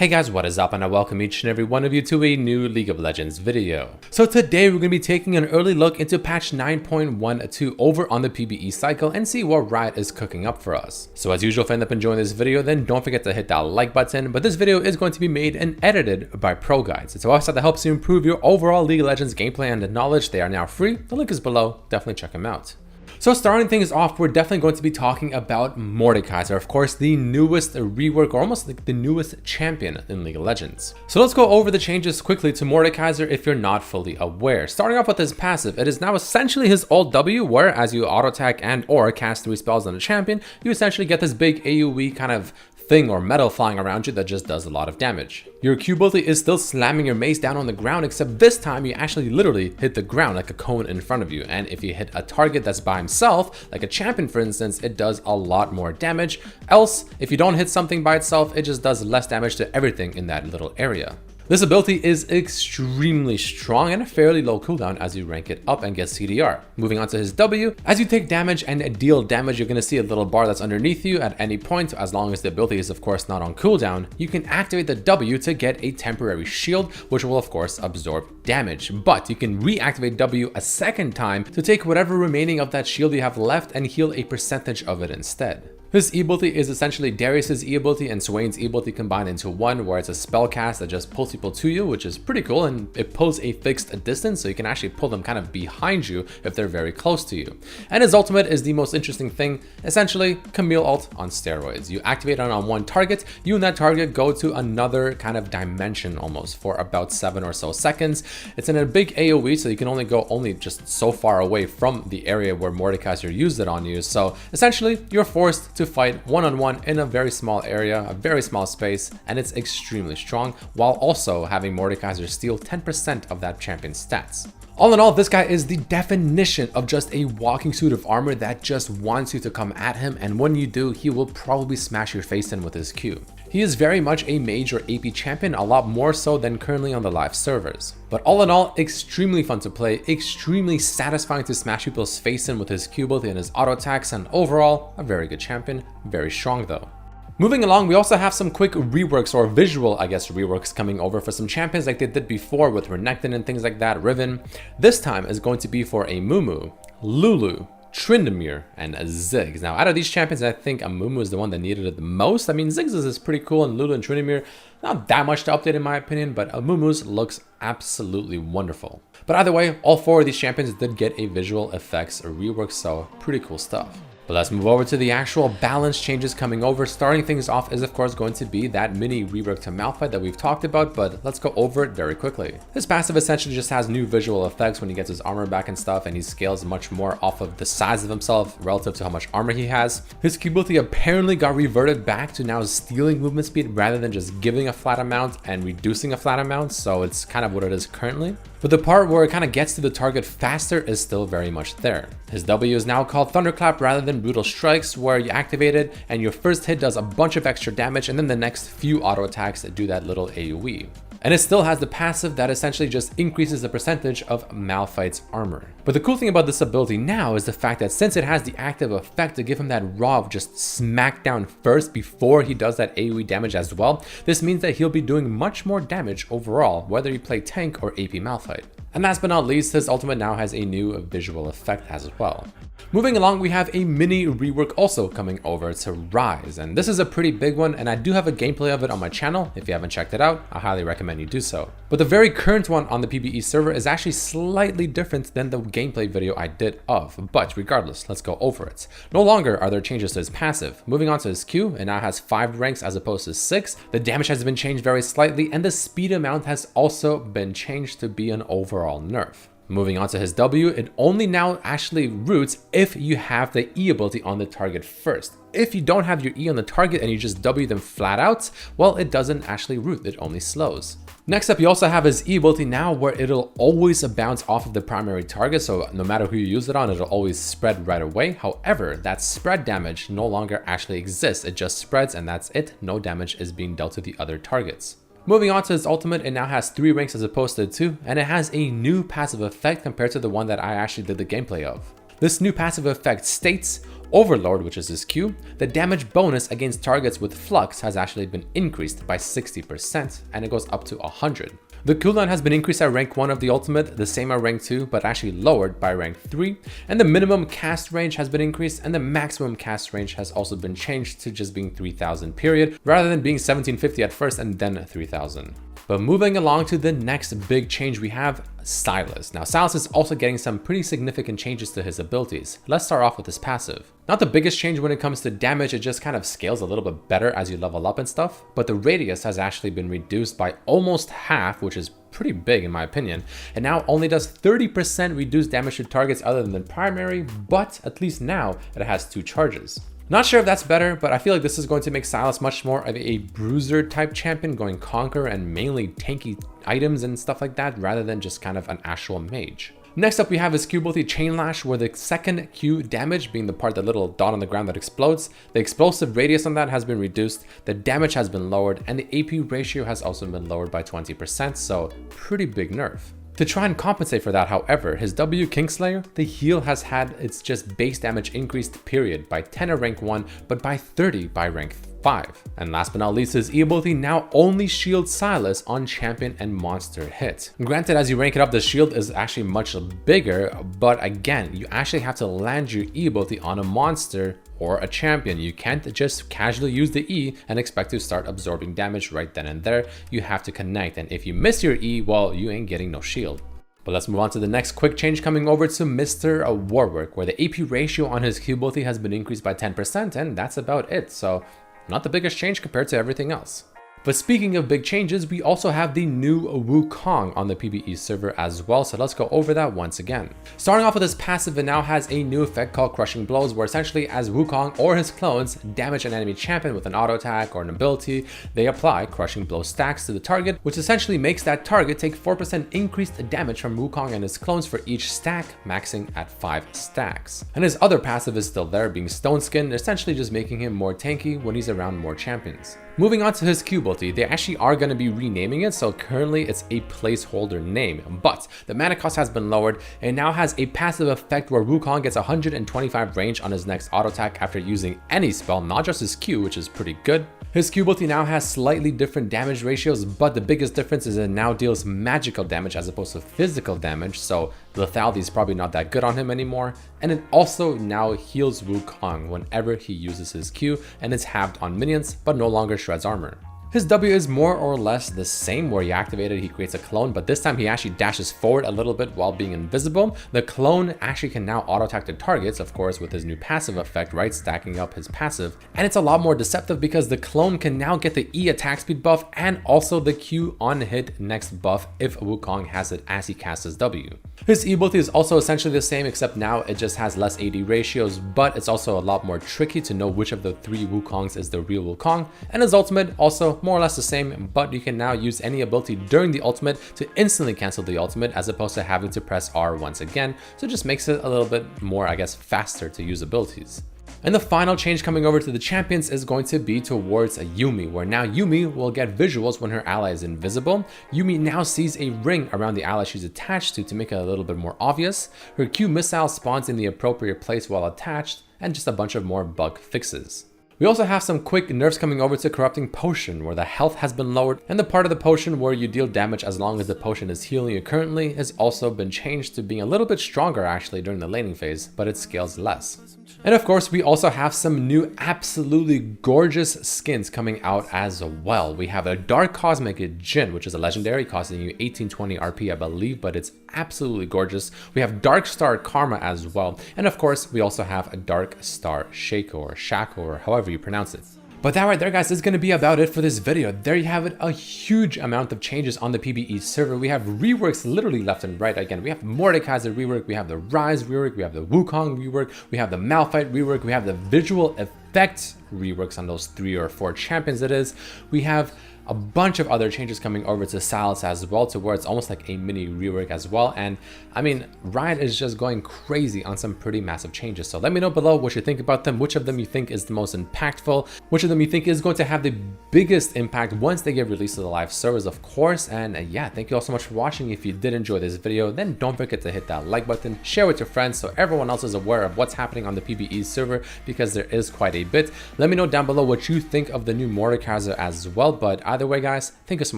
Hey guys, what is up, and I welcome each and every one of you to a new League of Legends video. So today we're going to be taking an early look into patch 9.12 over on the PBE cycle and see what Riot is cooking up for us. So as usual, if you end up enjoying this video, then don't forget to hit that like button, but this video is going to be made and edited by Pro Guides. It's a website that helps you improve your overall League of Legends gameplay and knowledge. They are now free. The link is below. Definitely check them out. So starting things off, we're definitely going to be talking about Mordekaiser, of course, the newest rework, or almost like the newest champion in League of Legends. So let's go over the changes quickly to Mordekaiser if you're not fully aware. Starting off with his passive, it is now essentially his ult W, where as you auto attack and or cast 3 spells on a champion, you essentially get this big AoE kind of thing or metal flying around you that just does a lot of damage. Your Q ability is still slamming your mace down on the ground, except this time you actually literally hit the ground like a cone in front of you. And if you hit a target that's by himself, like a champion for instance, it does a lot more damage. Else, if you don't hit something by itself, it just does less damage to everything in that little area. This ability is extremely strong and a fairly low cooldown as you rank it up and get CDR. Moving on to his W, as you take damage and deal damage, you're going to see a little bar that's underneath you at any point. As long as the ability is of course not on cooldown, you can activate the W to get a temporary shield, which will of course absorb damage. But you can reactivate W a second time to take whatever remaining of that shield you have left and heal a percentage of it instead. His E-ability is essentially Darius's E-ability and Swain's E-ability combined into one, where it's a spell cast that just pulls people to you, which is pretty cool, and it pulls a fixed distance, so you can actually pull them kind of behind you if they're very close to you. And his ultimate is the most interesting thing, essentially Camille ult on steroids. You activate it on one target, you and that target go to another kind of dimension almost for about 7 or so seconds. It's in a big AoE, so you can only go just so far away from the area where Mordekaiser used it on you. So essentially, you're forced to fight one-on-one in a very small area, a very small space, and it's extremely strong, while also having Mordekaiser steal 10% of that champion's stats. All in all, this guy is the definition of just a walking suit of armor that just wants you to come at him, and when you do, he will probably smash your face in with his Q. He is very much a mage or AP champion, a lot more so than currently on the live servers. But all in all, extremely fun to play, extremely satisfying to smash people's face in with his Q ability and his auto attacks, and overall, a very good champion, very strong though. Moving along, we also have some quick reworks, or visual, reworks coming over for some champions like they did before with Renekton and things like that, Riven. This time is going to be for a Mumu, Lulu, Tryndamere, and Ziggs. Now, out of these champions, I think Mumu is the one that needed it the most. I mean, Ziggs is pretty cool, and Lulu and Tryndamere, not that much to update in my opinion, but Mumu's looks absolutely wonderful. But either way, all 4 of these champions did get a visual effects rework, so pretty cool stuff. But let's move over to the actual balance changes coming over. Starting things off is of course going to be that mini rework to Malphite that we've talked about, but let's go over it very quickly. His passive essentially just has new visual effects when he gets his armor back and stuff, and he scales much more off of the size of himself relative to how much armor he has. His Q ability apparently got reverted back to now stealing movement speed rather than just giving a flat amount and reducing a flat amount, so it's kind of what it is currently. But the part where it kind of gets to the target faster is still very much there. His W is now called Thunderclap rather than Brutal Strikes, where you activate it and your first hit does a bunch of extra damage, and then the next few auto attacks do that little AoE. And it still has the passive that essentially just increases the percentage of Malphite's armor. But the cool thing about this ability now is the fact that since it has the active effect to give him that raw of just smack down first before he does that AoE damage as well, this means that he'll be doing much more damage overall, whether you play tank or AP Malphite. And last but not least, his ultimate now has a new visual effect as well. Moving along, we have a mini rework also coming over to Rise, and this is a pretty big one, and I do have a gameplay of it on my channel. If you haven't checked it out, I highly recommend you do so. But the very current one on the PBE server is actually slightly different than the gameplay video I did of, but regardless, let's go over it. No longer are there changes to his passive. Moving on to his Q, it now has 5 ranks as opposed to 6. The damage has been changed very slightly, and the speed amount has also been changed to be an overall nerf. Moving on to his W, it only now actually roots if you have the E ability on the target first. If you don't have your E on the target and you just W them flat out, well, it doesn't actually root, it only slows. Next up, you also have his E ability now, where it'll always bounce off of the primary target, so no matter who you use it on, it'll always spread right away. However, that spread damage no longer actually exists, it just spreads and that's it, no damage is being dealt to the other targets. Moving on to his ultimate, it now has 3 ranks as opposed to 2, and it has a new passive effect compared to the one that I actually did the gameplay of. This new passive effect states, Overlord, which is his Q, the damage bonus against targets with Flux has actually been increased by 60% and it goes up to 100. The cooldown has been increased at rank 1 of the ultimate, the same at rank 2, but actually lowered by rank 3. And the minimum cast range has been increased and the maximum cast range has also been changed to just being 3000 period, rather than being 1750 at first and then 3000. But moving along to the next big change, we have Sylas. Now Sylas is also getting some pretty significant changes to his abilities. Let's start off with his passive. Not the biggest change when it comes to damage, it just kind of scales a little bit better as you level up and stuff, but the radius has actually been reduced by almost half, which is pretty big in my opinion. It now only does 30% reduced damage to targets other than the primary, but at least now it has 2 charges. Not sure if that's better, but I feel like this is going to make Sylas much more of a bruiser type champion, going conquer and mainly tanky items and stuff like that, rather than just kind of an actual mage. Next up, we have his Q ability Chain Lash, where the second Q damage, being the part, the little dot on the ground that explodes, the explosive radius on that has been reduced, the damage has been lowered, and the AP ratio has also been lowered by 20%, so pretty big nerf. To try and compensate for that, however, his W Kingslayer, the heal has had its just base damage increased period by 10 at rank 1, but by 30 by rank 5. And last but not least, his E ability now only shields Sylas on champion and monster hit. Granted, as you rank it up, the shield is actually much bigger, but again, you actually have to land your E ability on a monster or a champion. You can't just casually use the E and expect to start absorbing damage right then and there. You have to connect, and if you miss your E, well, you ain't getting no shield. But let's move on to the next quick change, coming over to Mr. Warwick, where the AP ratio on his Q ability has been increased by 10%, and that's about it. So not the biggest change compared to everything else. But speaking of big changes, we also have the new Wukong on the PBE server as well, so let's go over that once again. Starting off with his passive, it now has a new effect called Crushing Blows, where essentially as Wukong or his clones damage an enemy champion with an auto attack or an ability, they apply Crushing Blow stacks to the target, which essentially makes that target take 4% increased damage from Wukong and his clones for each stack, maxing at 5 stacks. And his other passive is still there, being Stone Skin, essentially just making him more tanky when he's around more champions. Moving on to his Q ability, they actually are going to be renaming it, so currently it's a placeholder name, but the mana cost has been lowered and now has a passive effect where Wukong gets 125 range on his next auto attack after using any spell, not just his Q, which is pretty good. His Q ability now has slightly different damage ratios, but the biggest difference is it now deals magical damage as opposed to physical damage, so lethality is probably not that good on him anymore. And it also now heals Wukong whenever he uses his Q, and it's halved on minions, but no longer shreds armor. His W is more or less the same, where he activated, he creates a clone, but this time he actually dashes forward a little bit while being invisible. The clone actually can now auto attack the targets, of course, with his new passive effect, right, stacking up his passive. And it's a lot more deceptive because the clone can now get the E attack speed buff and also the Q on hit next buff if Wukong has it as he casts his W. His E ability is also essentially the same, except now it just has less AD ratios, but it's also a lot more tricky to know which of the 3 Wukongs is the real Wukong. And his ultimate also more or less the same, but you can now use any ability during the ultimate to instantly cancel the ultimate as opposed to having to press R once again, so it just makes it a little bit more, I guess, faster to use abilities. And the final change coming over to the champions is going to be towards Yuumi, where now Yuumi will get visuals when her ally is invisible. Yuumi now sees a ring around the ally she's attached to make it a little bit more obvious. Her Q missile spawns in the appropriate place while attached, and just a bunch of more bug fixes. We also have some quick nerfs coming over to Corrupting Potion, where the health has been lowered, and the part of the potion where you deal damage as long as the potion is healing you currently has also been changed to being a little bit stronger actually during the laning phase, but it scales less. And of course, we also have some new absolutely gorgeous skins coming out as well. We have a Dark Cosmic Jin, which is a legendary costing you 1820 RP, I believe, but it's absolutely gorgeous. We have Dark Star Karma as well. And of course, we also have a Dark Star Shaco or Shaco or however you pronounce it. But that right there, guys, is going to be about it for this video. There you have it, a huge amount of changes on the PBE server. We have reworks literally left and right. Again, we have Mordekaiser rework, we have the Rise rework, we have the Wukong rework, we have the Malphite rework, we have the visual effects reworks on those 3 or 4 champions it is. We have a bunch of other changes coming over to Sylas as well, to where it's almost like a mini rework as well. And I mean, Riot is just going crazy on some pretty massive changes. So let me know below what you think about them, which of them you think is the most impactful, which of them you think is going to have the biggest impact once they get released to the live servers, of course. And yeah, thank you all so much for watching. If you did enjoy this video, then don't forget to hit that like button, share with your friends so everyone else is aware of what's happening on the PBE server, because there is quite a bit. Let me know down below what you think of the new Mordekaiser as well. But either way, guys, thank you so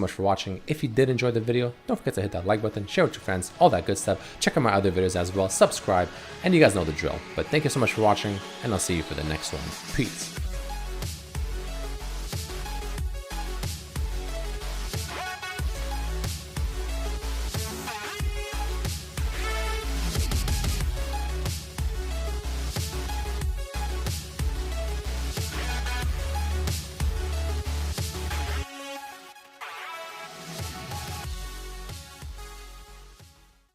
much for watching. If you did enjoy the video, don't forget to hit that like button, share with your friends, all that good stuff. Check out my other videos as well, subscribe, and you guys know the drill. But thank you so much for watching, and I'll see you for the next one. Peace.